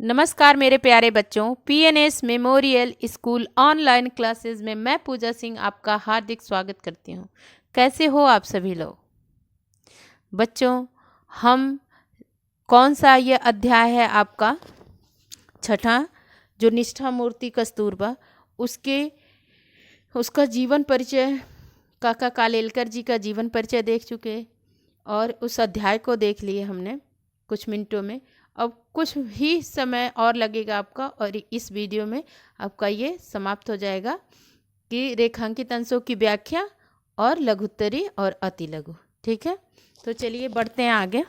नमस्कार मेरे प्यारे बच्चों, PNS memorial school online classes में मैं पूजा सिंह आपका हार्दिक स्वागत करती हूँ। कैसे हो आप सभी लोग बच्चों? हम कौन सा ये अध्याय है आपका छठा, जो निष्ठा मूर्ति कस्तूरबा, उसका जीवन परिचय, काका कालेलकर जी का जीवन परिचय देख चुके और उस अध्याय को देख लिए हमने कुछ मिनटों में। अब कुछ ही समय और लगेगा आपका और इस वीडियो में आपका ये समाप्त हो जाएगा कि रेखांकित अंशों की व्याख्या और लघुत्तरी और अति लघु। ठीक है, तो चलिए बढ़ते हैं आगे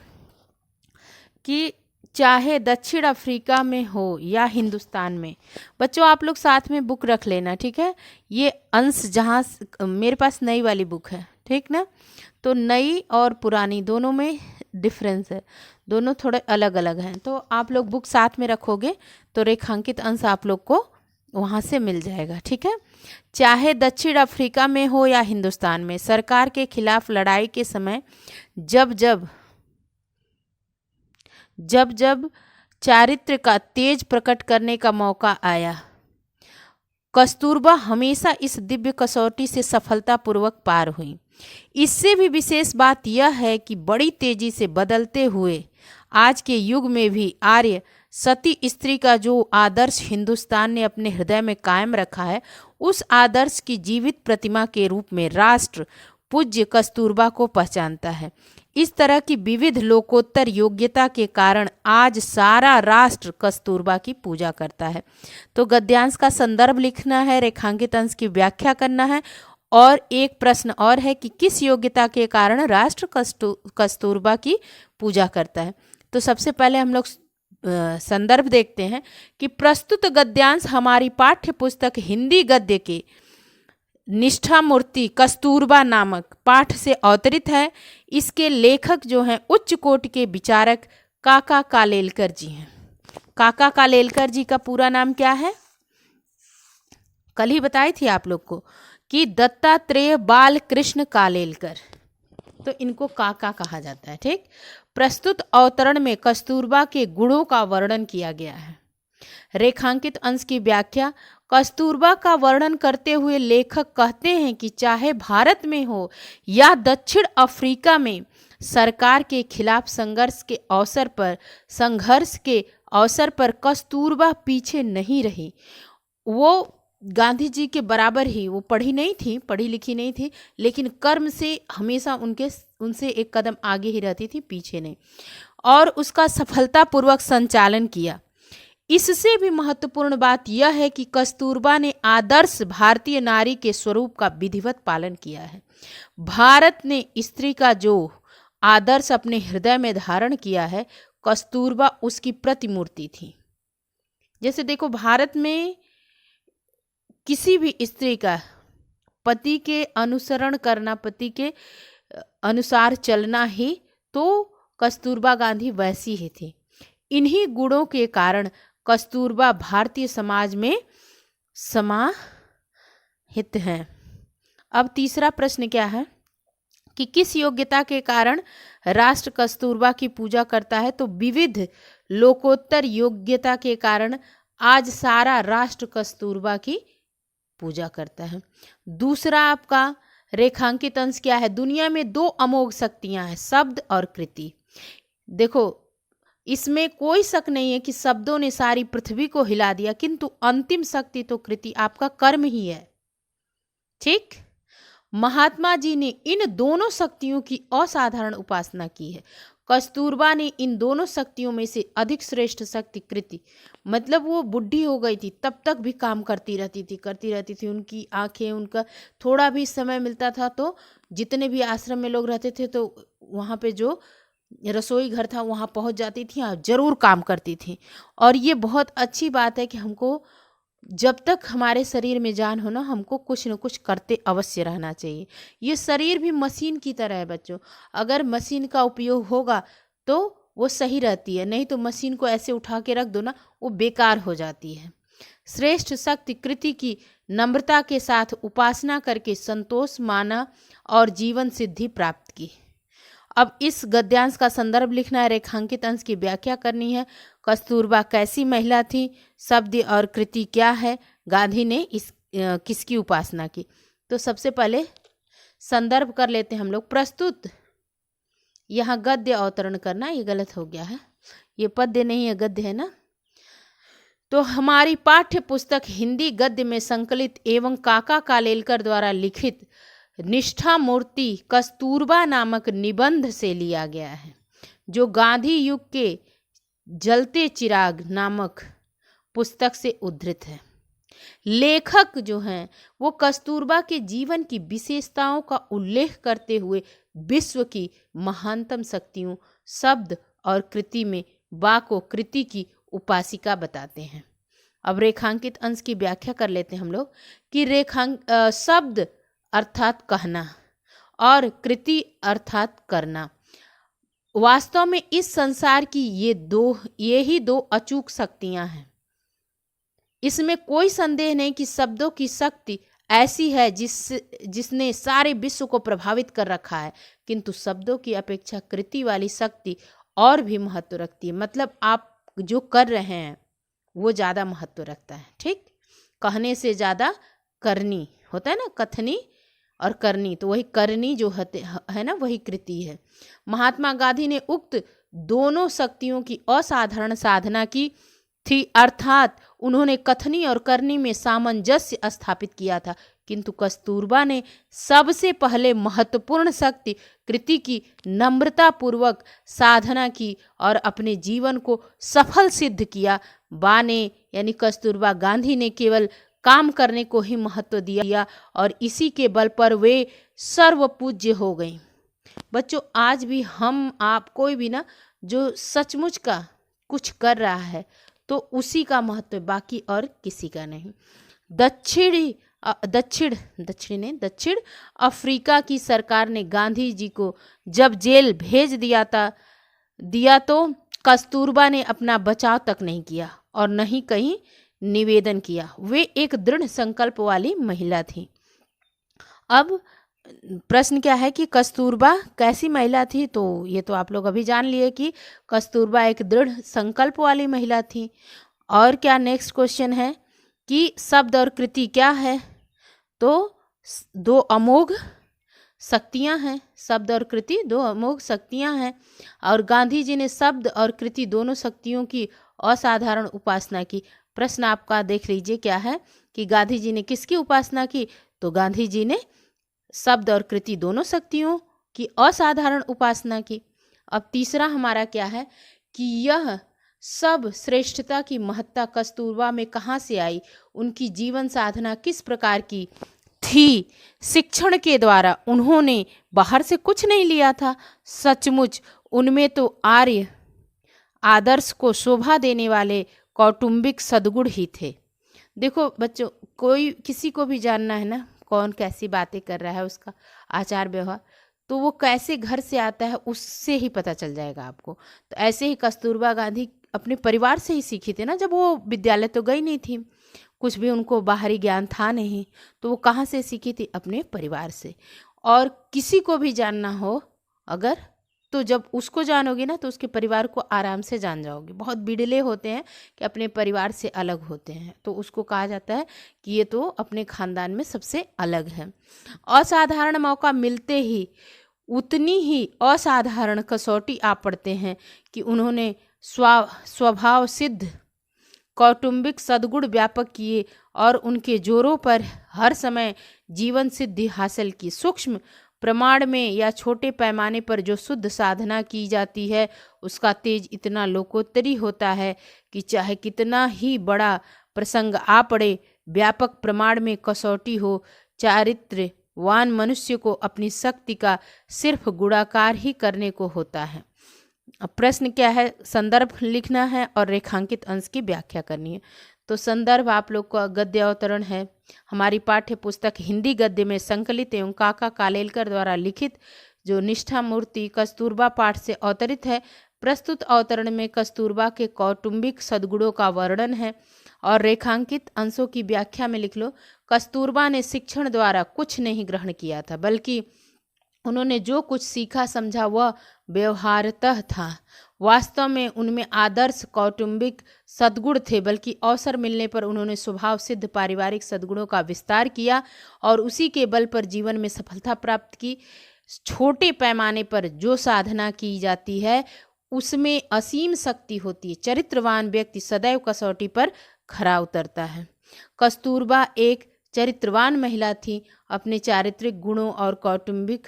कि चाहे दक्षिण अफ्रीका में हो या हिंदुस्तान में। बच्चों आप लोग साथ में बुक रख लेना, ठीक है। ये अंश जहाँ मेरे पास नई वाली बुक है, ठीक ना, तो नई और पुरानी दोनों में डिफरेंस है, दोनों थोड़े अलग अलग हैं। तो आप लोग बुक साथ में रखोगे तो रेखांकित अंश आप लोग को वहाँ से मिल जाएगा, ठीक है। चाहे दक्षिण अफ्रीका में हो या हिंदुस्तान में, सरकार के खिलाफ लड़ाई के समय जब जब चारित्र का तेज प्रकट करने का मौका आया, कस्तूरबा हमेशा इस दिव्य कसौटी से सफलतापूर्वक पार हुई। इससे भी विशेष बात यह है कि बड़ी तेजी से बदलते हुए आज के युग में भी आर्य सती स्त्री का जो आदर्श हिंदुस्तान ने अपने हृदय में कायम रखा है, उस आदर्श की जीवित प्रतिमा के रूप में राष्ट्र पूज्य कस्तूरबा को पहचानता है। इस तरह की विविध लोकोत्तर योग्यता के कारण आज सारा राष्ट्र कस्तूरबा की पूजा करता है। तो गद्यांश का संदर्भ लिखना है, रेखांकित अंश की व्याख्या करना है और एक प्रश्न और है कि किस योग्यता के कारण राष्ट्र कस्तूरबा की पूजा करता है। तो सबसे पहले हम लोग संदर्भ देखते हैं कि प्रस्तुत गद्यांश हमारी पाठ्य पुस्तक हिंदी गद्य के निष्ठा मूर्ति कस्तूरबा नामक पाठ से अवतरित है। इसके लेखक जो हैं उच्च कोटि के विचारक काका कालेलकर जी हैं। काका कालेलकर जी का पूरा नाम क्या है? कल ही बताई थी आप लोग को कि दत्तात्रेय बालकृष्ण कालेलकर, तो इनको काका कहा जाता है, ठीक। प्रस्तुत अवतरण में कस्तूरबा के गुणों का वर्णन किया गया है। रेखांकित अंश की व्याख्या। कस्तूरबा का वर्णन करते हुए लेखक कहते हैं कि चाहे भारत में हो या दक्षिण अफ्रीका में, सरकार के खिलाफ संघर्ष के अवसर पर कस्तूरबा पीछे नहीं रही। वो गांधी जी के बराबर ही, वो पढ़ी लिखी नहीं थी, लेकिन कर्म से हमेशा उनसे एक कदम आगे ही रहती थी, पीछे नहीं, और उसका सफलतापूर्वक संचालन किया। इससे भी महत्वपूर्ण बात यह है कि कस्तूरबा ने आदर्श भारतीय नारी के स्वरूप का विधिवत पालन किया है। भारत ने स्त्री का जो आदर्श अपने हृदय में धारण किया है, कस्तूरबा उसकी प्रतिमूर्ति थी। जैसे देखो, भारत में किसी भी स्त्री का पति के अनुसरण करना, पति के अनुसार चलना ही, तो कस्तूरबा गांधी वैसी ही थी। इन्हीं गुणों के कारण कस्तूरबा भारतीय समाज में समाहित हैं। अब तीसरा प्रश्न क्या है कि किस योग्यता के कारण राष्ट्र कस्तूरबा की पूजा करता है? तो विविध लोकोत्तर योग्यता के कारण आज सारा राष्ट्र कस्तूरबा की पूजा करता है। दूसरा आपका रेखांकित अंश क्या है? दुनिया में दो अमोघ शक्तियां हैं, शब्द और कृति। देखो, इसमें कोई शक नहीं है कि शब्दों ने सारी पृथ्वी को हिला दिया, किंतु अंतिम शक्ति तो कृति, आपका कर्म ही है, ठीक। महात्मा जी ने इन दोनों शक्तियों की असाधारण उपासना की है। कस्तूरबा ने इन दोनों शक्तियों में से अधिक श्रेष्ठ शक्ति कृति, मतलब वो बुढ़ी हो गई थी तब तक भी काम करती रहती थी। उनकी आंखें, उनका थोड़ा भी समय मिलता था तो जितने भी आश्रम में लोग रहते थे तो वहाँ पे जो रसोई घर था वहाँ पहुँच जाती थी, जरूर काम करती थी। और ये बहुत अच्छी बात है कि हमको जब तक हमारे शरीर में जान हो ना, हमको कुछ न कुछ करते अवश्य रहना चाहिए। ये शरीर भी मशीन की तरह है बच्चों, अगर मशीन का उपयोग होगा तो वो सही रहती है, नहीं तो मशीन को ऐसे उठा के रख दो ना, वो बेकार हो जाती है। श्रेष्ठ शक्ति कृति की नम्रता के साथ उपासना करके संतोष माना और जीवन सिद्धि प्राप्त की। अब इस गद्यांश का संदर्भ लिखना है, रेखांकित अंश की व्याख्या करनी है। कस्तूरबा कैसी महिला थी, शब्द और कृति क्या है, गांधी ने किसकी उपासना की। तो सबसे पहले संदर्भ कर लेते हैं हम लोग। प्रस्तुत, यहाँ गद्य अवतरण करना, ये गलत हो गया है, ये पद्य नहीं है, गद्य है ना। तो हमारी पाठ्य पुस्तक हिंदी गद्य में संकलित एवं काका कालेलकर द्वारा लिखित निष्ठा मूर्ति कस्तूरबा नामक निबंध से लिया गया है, जो गांधी युग के जलते चिराग नामक पुस्तक से उद्धृत है। लेखक जो हैं वो कस्तूरबा के जीवन की विशेषताओं का उल्लेख करते हुए विश्व की महानतम शक्तियों शब्द और कृति में बा को कृति की उपासिका बताते हैं। अब रेखांकित अंश की व्याख्या कर लेते हैं हम लोग कि शब्द अर्थात कहना और कृति अर्थात करना, वास्तव में इस संसार की ये ही दो अचूक शक्तियां हैं। इसमें कोई संदेह नहीं कि शब्दों की शक्ति ऐसी है जिसने सारे विश्व को प्रभावित कर रखा है, किंतु शब्दों की अपेक्षा कृति वाली शक्ति और भी महत्व रखती है। मतलब आप जो कर रहे हैं वो ज़्यादा महत्व रखता है। ठीक, कहने से ज़्यादा करनी होता है ना, कथनी और करनी, तो वही करनी जो है ना वही कृति है। महात्मा गांधी ने उक्त दोनों शक्तियों की असाधारण साधना की थी, अर्थात उन्होंने कथनी और करनी में सामंजस्य स्थापित किया था, किंतु कस्तूरबा ने सबसे पहले महत्वपूर्ण शक्ति कृति की नम्रता पूर्वक साधना की और अपने जीवन को सफल सिद्ध किया। बा ने यानी कस्तूरबा गांधी ने केवल काम करने को ही महत्व दिया और इसी के बल पर वे सर्वपूज्य हो गई। बच्चों, आज भी हम आप कोई भी ना जो सचमुच का कुछ कर रहा है तो उसी का महत्व, बाकी और किसी का नहीं। दक्षिण अफ्रीका की सरकार ने गांधी जी को जब जेल भेज दिया तो कस्तूरबा ने अपना बचाव तक नहीं किया और न ही कहीं निवेदन किया। वे एक दृढ़ संकल्प वाली महिला थी। अब प्रश्न क्या है कि कस्तूरबा कैसी महिला थी, तो ये तो आप लोग अभी जान लिए कि कस्तूरबा एक दृढ़ संकल्प वाली महिला थी। और क्या नेक्स्ट क्वेश्चन है कि शब्द और कृति क्या है, तो दो अमोघ शक्तियां हैं। शब्द और कृति दो अमोघ शक्तियां हैं और गांधी जी ने शब्द और कृति दोनों शक्तियों की असाधारण उपासना की। प्रश्न आपका देख लीजिए क्या है कि गांधी जी ने किसकी उपासना की, तो गांधी जी ने शब्द और कृति दोनों शक्तियों की असाधारण उपासना की। अब तीसरा हमारा क्या है कि यह सब श्रेष्ठता की महत्ता कस्तूरबा में कहाँ से आई, उनकी जीवन साधना किस प्रकार की थी। शिक्षण के द्वारा उन्होंने बाहर से कुछ नहीं लिया था, सचमुच उनमें तो आर्य आदर्श को शोभा देने वाले कौटुंबिक सद्गुण ही थे। देखो बच्चों, कोई किसी को भी जानना है ना कौन कैसी बातें कर रहा है, उसका आचार व्यवहार, तो वो कैसे घर से आता है उससे ही पता चल जाएगा आपको। तो ऐसे ही कस्तूरबा गांधी अपने परिवार से ही सीखी थी ना, जब वो विद्यालय तो गई नहीं थी, कुछ भी उनको बाहरी ज्ञान था नहीं, तो वो कहाँ से सीखी थी, अपने परिवार से। और किसी को भी जानना हो अगर, तो जब उसको जानोगे ना तो उसके परिवार को आराम से जान जाओगे। बहुत बिड़ले होते हैं कि अपने परिवार से अलग होते हैं, तो उसको कहा जाता है कि ये तो अपने खानदान में सबसे अलग है। असाधारण मौका मिलते ही उतनी ही असाधारण कसौटी आ पड़ते हैं कि उन्होंने स्वभाव सिद्ध कौटुंबिक सद्गुण व्यापक किए और उनके जोरों पर हर समय जीवन सिद्धि हासिल की। सूक्ष्म प्रमाण में या छोटे पैमाने पर जो शुद्ध साधना की जाती है उसका तेज इतना लोकोत्तरी होता है कि चाहे कितना ही बड़ा प्रसंग आ पड़े, व्यापक प्रमाण में कसौटी हो, चारित्र्यवान मनुष्य को अपनी शक्ति का सिर्फ गुणाकार ही करने को होता है। अब प्रश्न क्या है, संदर्भ लिखना है और रेखांकित अंश की व्याख्या करनी है। तो संदर्भ आप लोग का गद्य अवतरण है, हमारी पाठ्य पुस्तक हिंदी गद्य में संकलित एवं काका कालेलकर द्वारा लिखित जो निष्ठा मूर्ति कस्तूरबा पाठ से अवतरित है। प्रस्तुत अवतरण में कस्तूरबा के कौटुंबिक सद्गुणों का वर्णन है। और रेखांकित अंशों की व्याख्या में लिख लो, कस्तूरबा ने शिक्षण द्वारा कुछ नहीं ग्रहण किया था, बल्कि उन्होंने जो कुछ सीखा समझा वह व्यवहारतः था। वास्तव में उनमें आदर्श कौटुंबिक सद्गुण थे, बल्कि अवसर मिलने पर उन्होंने स्वभाव सिद्ध पारिवारिक सद्गुणों का विस्तार किया और उसी के बल पर जीवन में सफलता प्राप्त की। छोटे पैमाने पर जो साधना की जाती है उसमें असीम शक्ति होती है। चरित्रवान व्यक्ति सदैव कसौटी पर खरा उतरता है। कस्तूरबा एक चरित्रवान महिला थी। अपने चारित्रिक गुणों और कौटुंबिक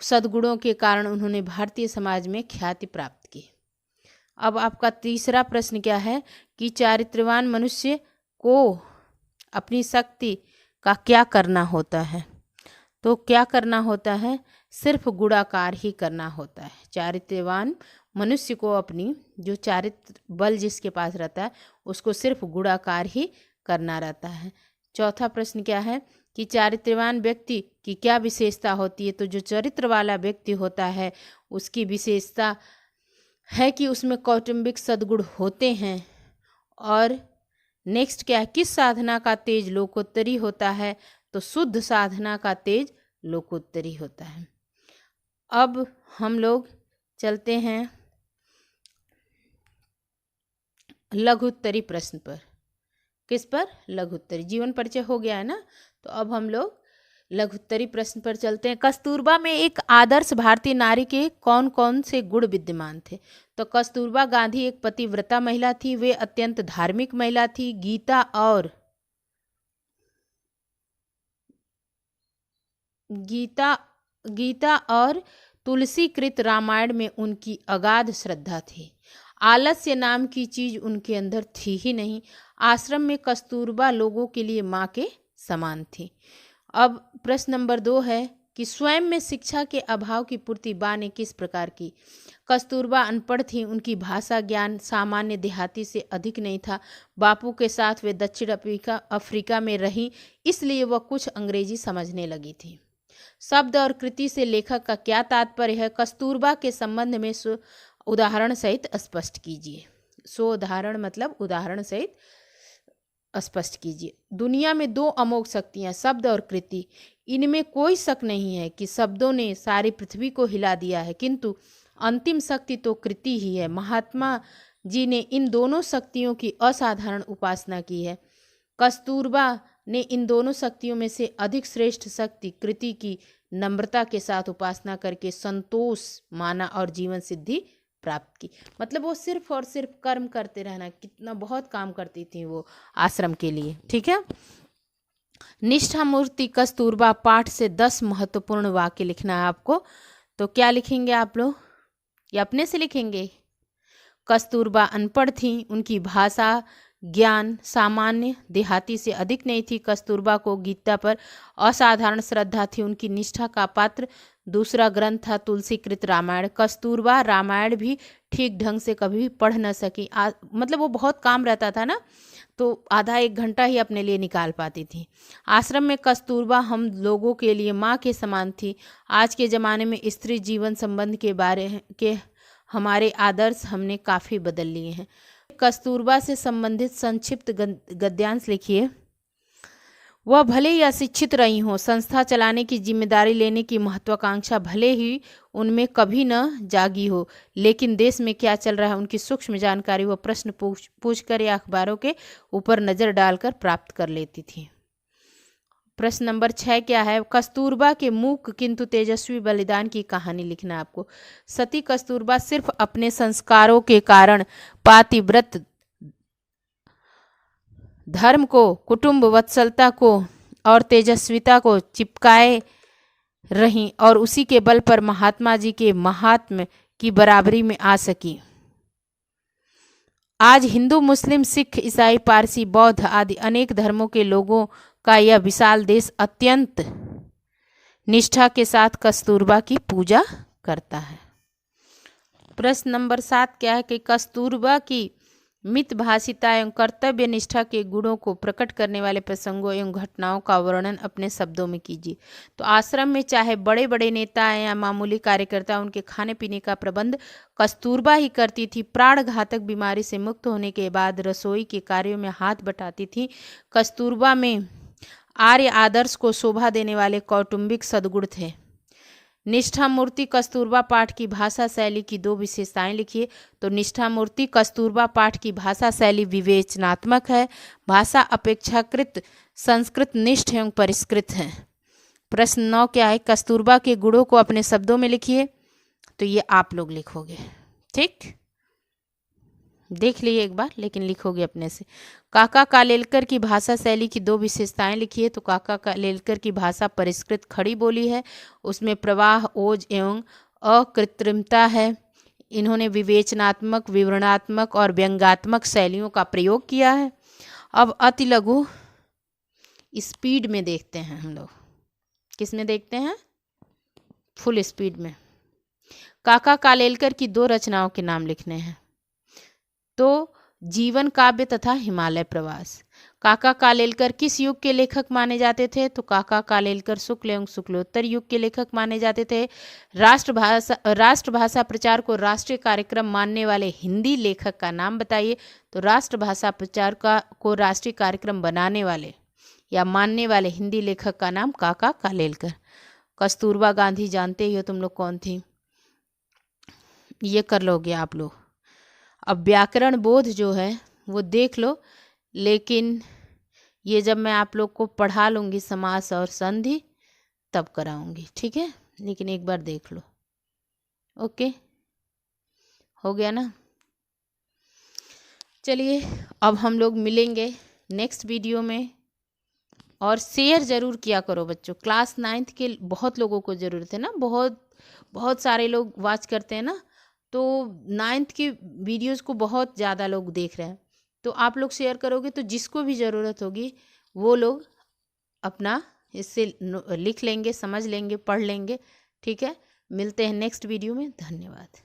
सद्गुणों के कारण उन्होंने भारतीय समाज में ख्याति प्राप्त की। अब आपका तीसरा प्रश्न क्या है कि चारित्रवान मनुष्य को अपनी शक्ति का क्या करना होता है। तो क्या करना होता है, सिर्फ गुणाकार ही करना होता है। चारित्रवान मनुष्य को अपनी जो चारित्र बल जिसके पास रहता है उसको सिर्फ गुणाकार ही करना रहता है। चौथा प्रश्न क्या है कि चारित्रवान व्यक्ति की क्या विशेषता होती है। तो जो चरित्र वाला व्यक्ति होता है उसकी विशेषता है कि उसमें कौटुंबिक सद्गुण होते हैं। और नेक्स्ट क्या है, किस साधना का तेज लोकोत्तरी होता है। तो शुद्ध साधना का तेज लोकोत्तरी होता है। अब हम लोग चलते हैं लघुत्तरी प्रश्न पर। किस पर, लघुत्तरी। जीवन परिचय हो गया है ना, तो अब हम लोग लघुत्तरी प्रश्न पर चलते हैं। कस्तूरबा में एक आदर्श भारतीय नारी के कौन कौन से गुण विद्यमान थे। तो कस्तूरबा गांधी एक पतिव्रता महिला थी। वे अत्यंत धार्मिक महिला थी। गीता और तुलसीकृत रामायण में उनकी अगाध श्रद्धा थी। आलस्य नाम की चीज उनके अंदर थी ही नहीं। आश्रम में कस्तूरबा लोगों के लिए माँ के समान थी। अब प्रश्न नंबर 2 है कि स्वयं में शिक्षा के अभाव की पूर्ति बा ने किस प्रकार की। कस्तूरबा अनपढ़ थी। उनकी भाषा ज्ञान सामान्य देहाती से अधिक नहीं था। बापू के साथ वे दक्षिण अफ्रीका में रही, इसलिए वह कुछ अंग्रेजी समझने लगी थी। शब्द और कृति से लेखक का क्या तात्पर्य है। कस्तूरबा के संबंध में उदाहरण सहित स्पष्ट कीजिए। उदाहरण मतलब उदाहरण सहित स्पष्ट कीजिए। दुनिया में 2 अमोघ शक्तियां, शब्द और कृति। इनमें कोई शक नहीं है कि शब्दों ने सारी पृथ्वी को हिला दिया है, किंतु अंतिम शक्ति तो कृति ही है। महात्मा जी ने इन दोनों शक्तियों की असाधारण उपासना की है। कस्तूरबा ने इन दोनों शक्तियों में से अधिक श्रेष्ठ शक्ति कृति की नम्रता के साथ उपासना करके संतोष माना और जीवन सिद्धि प्राप्त की। मतलब वो सिर्फ और सिर्फ कर्म करते रहना, कितना बहुत काम करती थी वो आश्रम के लिए। ठीक है। निष्ठा मूर्ति कस्तूरबा पाठ से 10 महत्वपूर्ण वाक्य लिखना है आपको। तो क्या लिखेंगे आप लोग, या अपने से लिखेंगे। कस्तूरबा अनपढ़ थी। उनकी भाषा ज्ञान सामान्य देहाती से अधिक नहीं थी। कस्तूरबा को गीता पर असाधारण श्रद्धा थी। उनकी निष्ठा का पात्र दूसरा ग्रंथ था तुलसीकृत रामायण। कस्तूरबा रामायण भी ठीक ढंग से कभी पढ़ न सकी। मतलब वो बहुत काम रहता था ना, तो आधा 1 घंटा ही अपने लिए निकाल पाती थी। आश्रम में कस्तूरबा हम लोगों के लिए माँ के समान थी। आज के ज़माने में स्त्री जीवन संबंध के बारे के हमारे आदर्श हमने काफ़ी बदल लिए हैं। कस्तूरबा से संबंधित संक्षिप्त गद्यांश लिखिए। वह भले ही अशिक्षित रही हों, संस्था चलाने की जिम्मेदारी लेने की महत्वाकांक्षा भले ही उनमें कभी न जागी हो, लेकिन देश में क्या चल रहा है उनकी सूक्ष्म जानकारी वह प्रश्न पूछकर या अखबारों के ऊपर नज़र डालकर प्राप्त कर लेती थी। प्रश्न नंबर 6 क्या है। कस्तूरबा के मूक किंतु तेजस्वी बलिदान की कहानी लिखना आपको। सती कस्तूरबा सिर्फ अपने संस्कारों के कारण पातिव्रत धर्म को, कुटुंब वत्सलता को और तेजस्विता को चिपकाए रहीं और उसी के बल पर महात्मा जी के महात्म्य की बराबरी में आ सकी। आज हिंदू, मुस्लिम, सिख, ईसाई, पारसी, बौद्ध आदि अनेक धर्मों के लोगों का यह विशाल देश अत्यंत निष्ठा के साथ कस्तूरबा की पूजा करता है। प्रश्न नंबर 7 क्या है कि कस्तूरबा की मितभाषिता एवं कर्तव्य निष्ठा के गुणों को प्रकट करने वाले प्रसंगों एवं घटनाओं का वर्णन अपने शब्दों में कीजिए। तो आश्रम में चाहे बड़े बड़े नेता या मामूली कार्यकर्ता, उनके खाने पीने का प्रबंध कस्तूरबा ही करती थी। प्राण घातक बीमारी से मुक्त होने के बाद रसोई के कार्यों में हाथ बटाती थी। कस्तूरबा में आर्य आदर्श को शोभा देने वाले कौटुंबिक सद्गुण थे। निष्ठा मूर्ति कस्तूरबा पाठ की भाषा शैली की दो विशेषताएं लिखिए। तो निष्ठा मूर्ति कस्तूरबा पाठ की भाषा शैली विवेचनात्मक है, भाषा अपेक्षाकृत संस्कृत निष्ठ एवं परिष्कृत है। प्रश्न 9 क्या है, कस्तूरबा के गुणों को अपने शब्दों में लिखिए। तो ये आप लोग लिखोगे, ठीक, देख लिए एक बार, लेकिन लिखोगे अपने से। काका कालेलकर की भाषा शैली की दो विशेषताएं लिखिए। तो काका कालेलकर की भाषा परिष्कृत खड़ी बोली है, उसमें प्रवाह, ओज एवं अकृत्रिमता है। इन्होंने विवेचनात्मक, विवरणात्मक और व्यंग्यात्मक शैलियों का प्रयोग किया है। अब अति लघु स्पीड में देखते हैं हम लोग। किस में देखते हैं? फुल स्पीड में। काका कालेलकर की दो रचनाओं के नाम लिखने हैं। तो जीवन काव्य तथा हिमालय प्रवास। काका कालेलकर किस युग के लेखक माने जाते थे? तो काका कालेलकर शुक्ल एवं शुक्लोत्तर युग के लेखक माने जाते थे। राष्ट्रभाषा प्रचार को राष्ट्रीय कार्यक्रम मानने वाले हिंदी लेखक का नाम बताइए। तो राष्ट्रभाषा प्रचार को राष्ट्रीय कार्यक्रम बनाने वाले या मानने वाले हिंदी लेखक का नाम काका कालेलकर। कस्तूरबा गांधी जानते ही हो तुम लोग कौन थी, ये कर लोगे आप लोग। अब व्याकरण बोध जो है वो देख लो, लेकिन ये जब मैं आप लोग को पढ़ा लूँगी समास और संधि तब कराऊंगी, ठीक है, लेकिन एक बार देख लो। ओके, हो गया ना? चलिए अब हम लोग मिलेंगे नेक्स्ट वीडियो में, और शेयर ज़रूर किया करो बच्चों। क्लास 9th के बहुत लोगों को ज़रूरत है ना, बहुत सारे लोग वॉच करते हैं ना, तो 9th की वीडियोस को बहुत ज़्यादा लोग देख रहे हैं। तो आप लोग शेयर करोगे तो जिसको भी ज़रूरत होगी वो लोग अपना इससे लिख लेंगे, समझ लेंगे, पढ़ लेंगे, ठीक है। मिलते हैं नेक्स्ट वीडियो में। धन्यवाद।